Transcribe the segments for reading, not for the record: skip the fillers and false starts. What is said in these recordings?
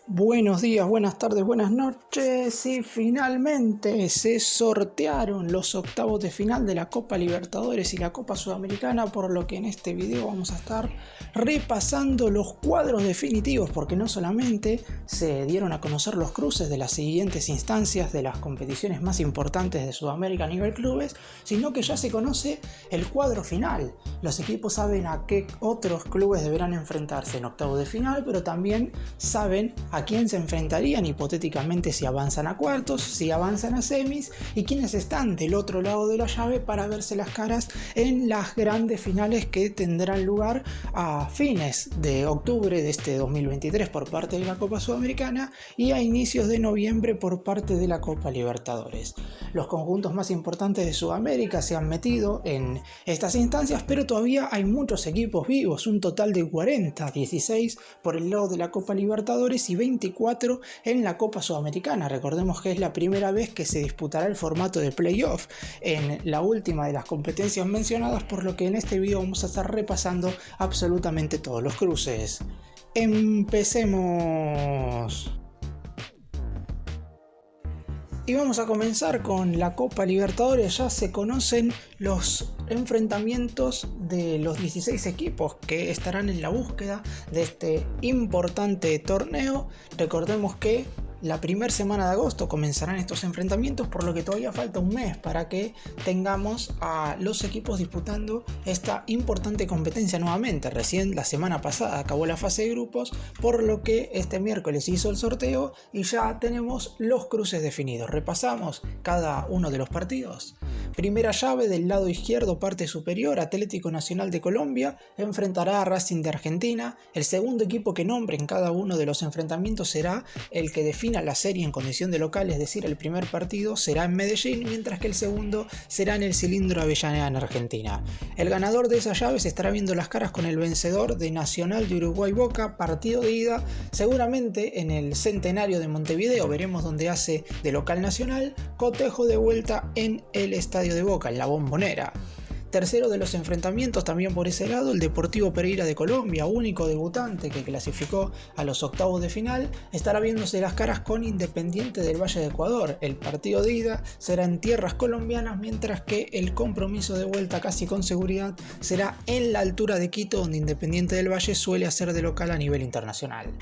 Buenos días, buenas tardes, buenas noches y finalmente se sortearon los octavos de final de la Copa Libertadores y la Copa Sudamericana, por lo que en este video vamos a estar repasando los cuadros definitivos, porque no solamente se dieron a conocer los cruces de las siguientes instancias de las competiciones más importantes de Sudamérica a nivel clubes, sino que ya se conoce el cuadro final. Los equipos saben a qué otros clubes deberán enfrentarse en octavos de final, pero también saben a quién se enfrentarían hipotéticamente si avanzan a cuartos, si avanzan a semis y quiénes están del otro lado de la llave para verse las caras en las grandes finales que tendrán lugar a fines de octubre de este 2023 por parte de la Copa Sudamericana y a inicios de noviembre por parte de la Copa Libertadores. Los conjuntos más importantes de Sudamérica se han metido en estas instancias, pero todavía hay muchos equipos vivos, un total de 40, 16 por el lado de la Copa Libertadores y 24 en la Copa Sudamericana. Recordemos que es la primera vez que se disputará el formato de playoff en la última de las competencias mencionadas, por lo que en este video vamos a estar repasando absolutamente todos los cruces. ¡Empecemos! Y vamos a comenzar con la Copa Libertadores. Ya se conocen los enfrentamientos de los 16 equipos que estarán en la búsqueda de este importante torneo. Recordemos que la primera semana de agosto comenzarán estos enfrentamientos, por lo que todavía falta un mes para que tengamos a los equipos disputando esta importante competencia nuevamente. Recién la semana pasada acabó la fase de grupos, por lo que este miércoles se hizo el sorteo y ya tenemos los cruces definidos. Repasamos cada uno de los partidos. Primera llave: del lado izquierdo, parte superior, Atlético Nacional de Colombia enfrentará a Racing de Argentina. El segundo equipo que nombre en cada uno de los enfrentamientos será el que defina la serie en condición de local, es decir, el primer partido será en Medellín, mientras que el segundo será en el Cilindro Avellaneda en Argentina. El ganador de esas llaves estará viendo las caras con el vencedor de Nacional de Uruguay Boca, partido de ida, seguramente en el Centenario de Montevideo. Veremos dónde hace de local Nacional, cotejo de vuelta en el Estadio de Boca, en la Bombonera. Tercero de los enfrentamientos, también por ese lado, el Deportivo Pereira de Colombia, único debutante que clasificó a los octavos de final, estará viéndose las caras con Independiente del Valle de Ecuador. El partido de ida será en tierras colombianas, mientras que el compromiso de vuelta, casi con seguridad, será en la altura de Quito, donde Independiente del Valle suele hacer de local a nivel internacional.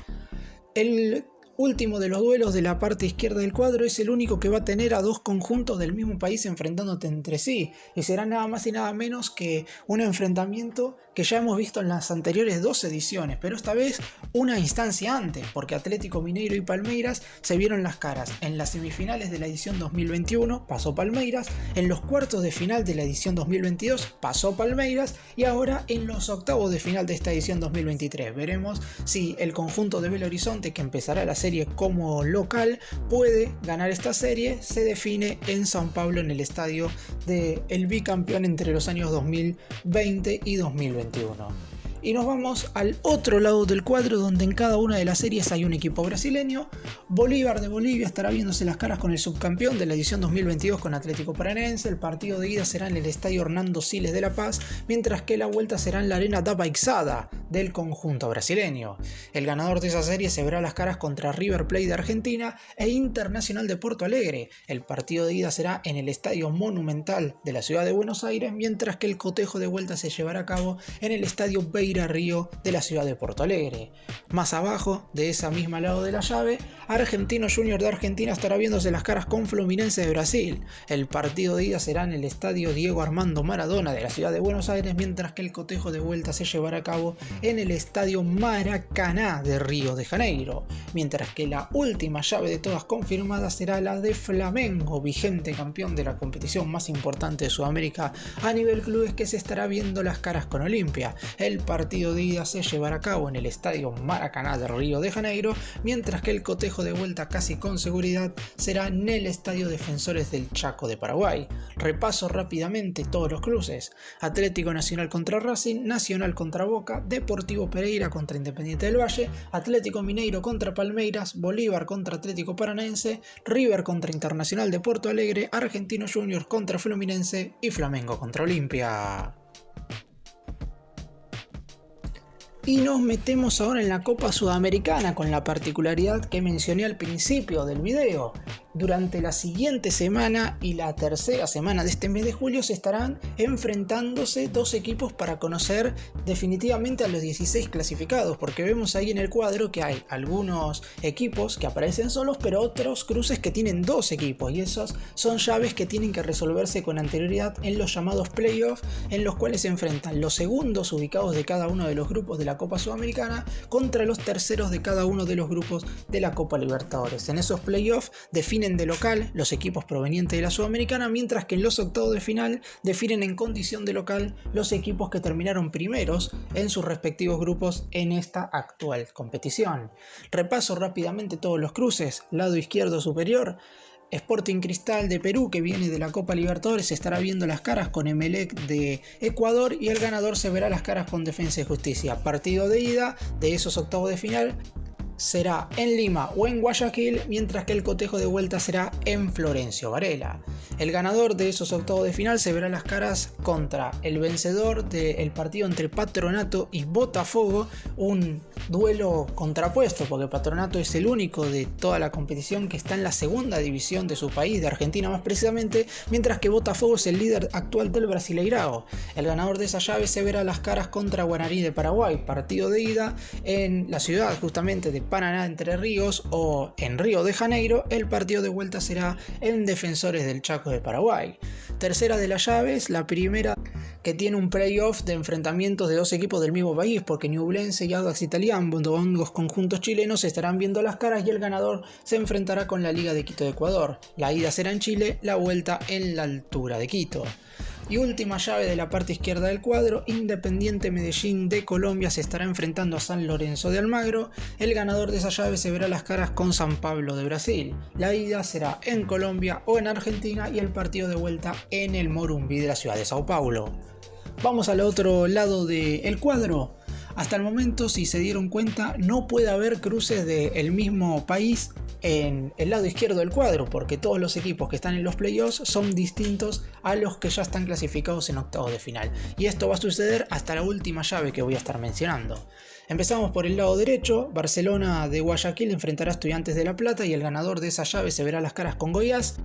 El último de los duelos de la parte izquierda del cuadro es el único que va a tener a dos conjuntos del mismo país enfrentándote entre sí, y será nada más y nada menos que un enfrentamiento que ya hemos visto en las anteriores dos ediciones, pero esta vez una instancia antes, porque Atlético Mineiro y Palmeiras se vieron las caras en las semifinales de la edición 2021, pasó Palmeiras, en los cuartos de final de la edición 2022, pasó Palmeiras, y ahora en los octavos de final de esta edición 2023. Veremos si el conjunto de Belo Horizonte, que empezará la serie como local, puede ganar esta serie. Se define en São Paulo, en el estadio del bicampeón entre los años 2020 y 2021. Y nos vamos al otro lado del cuadro, donde en cada una de las series hay un equipo brasileño. Bolívar de Bolivia estará viéndose las caras con el subcampeón de la edición 2022, con Atlético Paranaense. El partido de ida será en el estadio Hernando Siles de La Paz, mientras que la vuelta será en la Arena da Baixada del conjunto brasileño. El ganador de esa serie se verá las caras contra River Plate de Argentina e Internacional de Porto Alegre. El partido de ida será en el Estadio Monumental de la ciudad de Buenos Aires, mientras que el cotejo de vuelta se llevará a cabo en el Estadio Beira Río de la ciudad de Porto Alegre. Más abajo, de esa misma lado de la llave, Argentino Junior de Argentina estará viéndose las caras con Fluminense de Brasil. El partido de ida será en el Estadio Diego Armando Maradona de la ciudad de Buenos Aires, mientras que el cotejo de vuelta se llevará a cabo en el Estadio Maracaná de Río de Janeiro. Mientras que la última llave de todas confirmadas será la de Flamengo, vigente campeón de la competición más importante de Sudamérica a nivel clubes, que se estará viendo las caras con Olimpia. El partido de ida se llevará a cabo en el Estadio Maracaná de Río de Janeiro, mientras que el cotejo de vuelta, casi con seguridad, será en el Estadio Defensores del Chaco de Paraguay. Repaso rápidamente todos los cruces: Atlético Nacional contra Racing, Nacional contra Boca, Deportivo Pereira contra Independiente del Valle, Atlético Mineiro contra Palmeiras, Bolívar contra Atlético Paranaense, River contra Internacional de Porto Alegre, Argentino Juniors contra Fluminense y Flamengo contra Olimpia. Y nos metemos ahora en la Copa Sudamericana con la particularidad que mencioné al principio del video. Durante la siguiente semana y la tercera semana de este mes de julio se estarán enfrentándose dos equipos para conocer definitivamente a los 16 clasificados, porque vemos ahí en el cuadro que hay algunos equipos que aparecen solos, pero otros cruces que tienen dos equipos, y esos son llaves que tienen que resolverse con anterioridad en los llamados playoffs, en los cuales se enfrentan los segundos ubicados de cada uno de los grupos de la Copa Sudamericana contra los terceros de cada uno de los grupos de la Copa Libertadores. En esos playoffs definen de local los equipos provenientes de la Sudamericana, mientras que en los octavos de final definen en condición de local los equipos que terminaron primeros en sus respectivos grupos en esta actual competición. Repaso rápidamente todos los cruces. Lado izquierdo superior, Sporting Cristal de Perú, que viene de la Copa Libertadores, se estará viendo las caras con Emelec de Ecuador, y el ganador se verá las caras con Defensa y Justicia. Partido de ida de esos octavos de final será en Lima o en Guayaquil, mientras que el cotejo de vuelta será en Florencio Varela. El ganador de esos octavos de final se verá las caras contra el vencedor del partido entre Patronato y Botafogo, un duelo contrapuesto porque Patronato es el único de toda la competición que está en la segunda división de su país, de Argentina más precisamente, mientras que Botafogo es el líder actual del Brasileirao. El ganador de esa llave se verá las caras contra Guaraní de Paraguay, partido de ida en la ciudad justamente de Paraná, Entre Ríos, o en Río de Janeiro. El partido de vuelta será en Defensores del Chaco de Paraguay. Tercera de las llaves, la primera que tiene un playoff de enfrentamientos de dos equipos del mismo país, porque Ñublense y Audax Italiano, ambos conjuntos chilenos, se estarán viendo las caras y el ganador se enfrentará con la Liga de Quito de Ecuador. La ida será en Chile, la vuelta en la altura de Quito. Y última llave de la parte izquierda del cuadro, Independiente Medellín de Colombia se estará enfrentando a San Lorenzo de Almagro. El ganador de esa llave se verá las caras con San Pablo de Brasil. La ida será en Colombia o en Argentina, y el partido de vuelta en el Morumbi de la ciudad de Sao Paulo. Vamos al otro lado del cuadro. Hasta el momento, si se dieron cuenta, no puede haber cruces del mismo país en el lado izquierdo del cuadro, porque todos los equipos que están en los playoffs son distintos a los que ya están clasificados en octavos de final. Y esto va a suceder hasta la última llave que voy a estar mencionando. Empezamos por el lado derecho. Barcelona de Guayaquil enfrentará a Estudiantes de La Plata, y el ganador de esa llave se verá las caras con Goiás.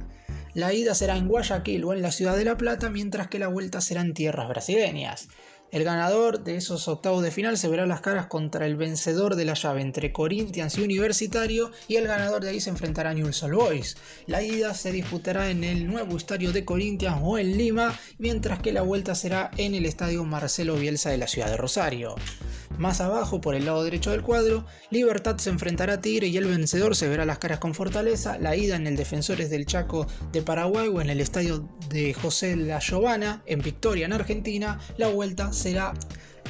La ida será en Guayaquil o en la ciudad de La Plata, mientras que la vuelta será en tierras brasileñas. El ganador de esos octavos de final se verá las caras contra el vencedor de la llave entre Corinthians y Universitario, y el ganador de ahí se enfrentará a Newell's Old Boys. La ida se disputará en el nuevo estadio de Corinthians o en Lima, mientras que la vuelta será en el estadio Marcelo Bielsa de la ciudad de Rosario. Más abajo, por el lado derecho del cuadro, Libertad se enfrentará a Tigre y el vencedor se verá las caras con Fortaleza. La ida en el Defensores del Chaco de Paraguay o en el estadio de José La Giovana en Victoria, en Argentina. La vuelta será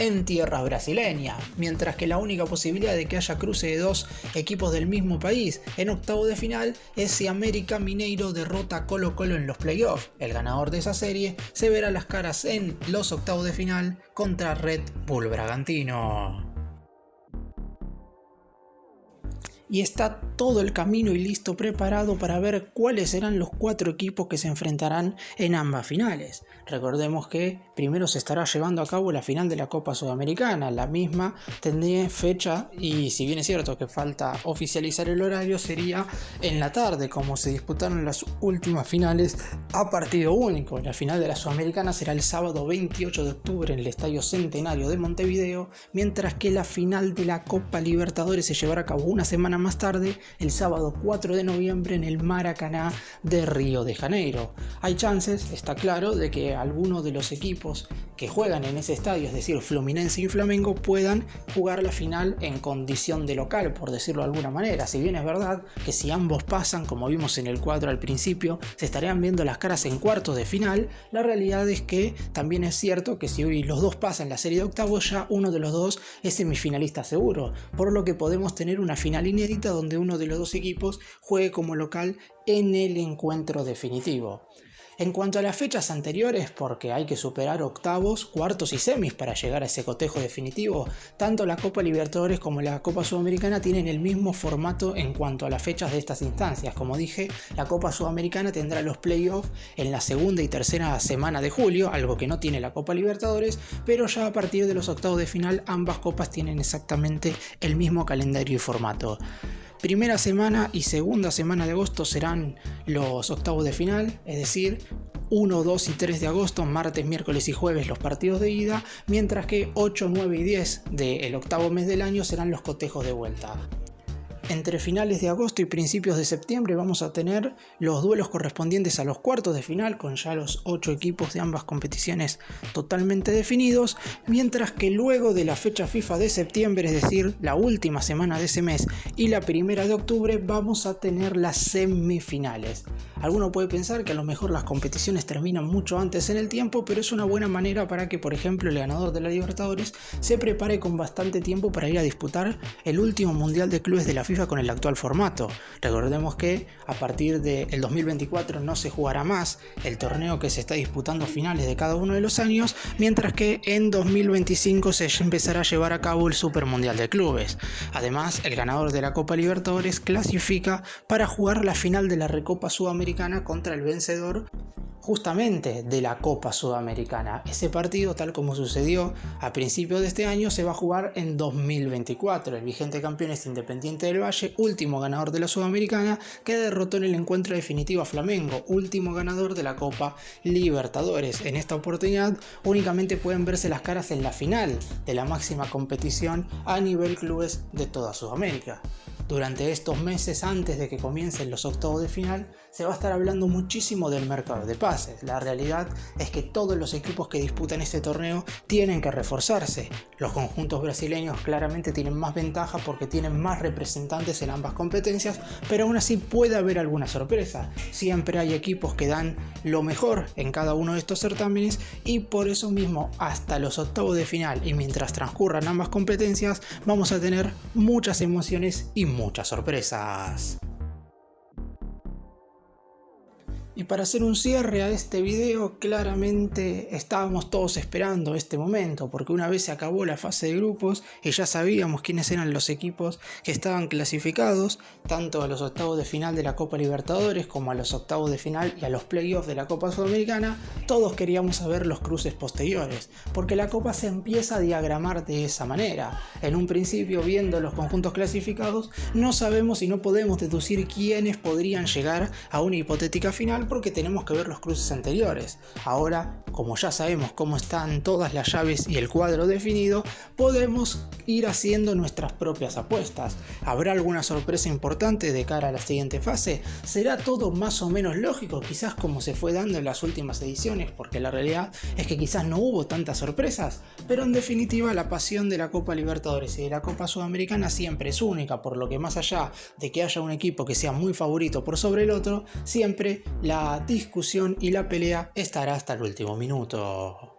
en tierras brasileñas, mientras que la única posibilidad de que haya cruce de dos equipos del mismo país en octavo de final es si América Mineiro derrota a Colo Colo en los playoffs. El ganador de esa serie se verá las caras en los octavos de final contra Red Bull Bragantino. Y está todo el camino y listo preparado para ver cuáles serán los 4 equipos que se enfrentarán en ambas finales. Recordemos que primero se estará llevando a cabo la final de la Copa Sudamericana. La misma tendría fecha, y si bien es cierto que falta oficializar el horario, sería en la tarde, como se disputaron las últimas finales a partido único. La final de la Sudamericana será el sábado 28 de octubre en el Estadio Centenario de Montevideo, mientras que la final de la Copa Libertadores se llevará a cabo una semana más tarde, el sábado 4 de noviembre en el Maracaná de Río de Janeiro. Hay chances, está claro, de que algunos de los equipos que juegan en ese estadio, es decir, Fluminense y Flamengo, puedan jugar la final en condición de local, por decirlo de alguna manera. Si bien es verdad que si ambos pasan, como vimos en el cuadro al principio, se estarían viendo las caras en cuartos de final, la realidad es que también es cierto que si hoy los dos pasan la serie de octavos, ya uno de los dos es semifinalista seguro, por lo que podemos tener una final inédita donde uno de los dos equipos juegue como local en el encuentro definitivo. En cuanto a las fechas anteriores, porque hay que superar octavos, cuartos y semis para llegar a ese cotejo definitivo, tanto la Copa Libertadores como la Copa Sudamericana tienen el mismo formato en cuanto a las fechas de estas instancias. Como dije, la Copa Sudamericana tendrá los playoffs en la segunda y tercera semana de julio, algo que no tiene la Copa Libertadores, pero ya a partir de los octavos de final ambas copas tienen exactamente el mismo calendario y formato. Primera semana y segunda semana de agosto serán los octavos de final, es decir, 1, 2 y 3 de agosto, martes, miércoles y jueves los partidos de ida, mientras que 8, 9 y 10 del octavo mes del año serán los cotejos de vuelta. Entre finales de agosto y principios de septiembre vamos a tener los duelos correspondientes a los cuartos de final, con ya los 8 equipos de ambas competiciones totalmente definidos, mientras que luego de la fecha FIFA de septiembre, es decir, la última semana de ese mes y la primera de octubre, vamos a tener las semifinales. Alguno puede pensar que a lo mejor las competiciones terminan mucho antes en el tiempo, pero es una buena manera para que, por ejemplo, el ganador de la Libertadores se prepare con bastante tiempo para ir a disputar el último Mundial de Clubes de la FIFA con el actual formato. Recordemos que a partir del 2024 no se jugará más el torneo que se está disputando a finales de cada uno de los años, mientras que en 2025 se empezará a llevar a cabo el Super Mundial de Clubes. Además, el ganador de la Copa Libertadores clasifica para jugar la final de la Recopa Sudamericana contra el vencedor justamente de la Copa Sudamericana. Ese partido, tal como sucedió a principios de este año, se va a jugar en 2024. El vigente campeón es Independiente del Valle, último ganador de la Sudamericana, que derrotó en el encuentro definitivo a Flamengo, último ganador de la Copa Libertadores. En esta oportunidad únicamente pueden verse las caras en la final de la máxima competición a nivel clubes de toda Sudamérica. Durante estos meses antes de que comiencen los octavos de final se va a estar hablando muchísimo del mercado de pases. La realidad es que todos los equipos que disputan este torneo tienen que reforzarse. Los conjuntos brasileños claramente tienen más ventaja porque tienen más representantes en ambas competencias, pero aún así puede haber alguna sorpresa. Siempre hay equipos que dan lo mejor en cada uno de estos certámenes y por eso mismo hasta los octavos de final y mientras transcurran ambas competencias vamos a tener muchas emociones y muchas sorpresas. Y para hacer un cierre a este video, claramente estábamos todos esperando este momento, porque una vez se acabó la fase de grupos y ya sabíamos quiénes eran los equipos que estaban clasificados, tanto a los octavos de final de la Copa Libertadores como a los octavos de final y a los playoffs de la Copa Sudamericana, todos queríamos saber los cruces posteriores, porque la Copa se empieza a diagramar de esa manera. En un principio, viendo los conjuntos clasificados, no sabemos y no podemos deducir quiénes podrían llegar a una hipotética final, porque tenemos que ver los cruces anteriores. Ahora, como ya sabemos cómo están todas las llaves y el cuadro definido, podemos ir haciendo nuestras propias apuestas. ¿Habrá alguna sorpresa importante de cara a la siguiente fase? ¿Será todo más o menos lógico, quizás como se fue dando en las últimas ediciones? Porque la realidad es que quizás no hubo tantas sorpresas, pero en definitiva la pasión de la Copa Libertadores y de la Copa Sudamericana siempre es única, por lo que más allá de que haya un equipo que sea muy favorito por sobre el otro, siempre la discusión y la pelea estará hasta el último minuto.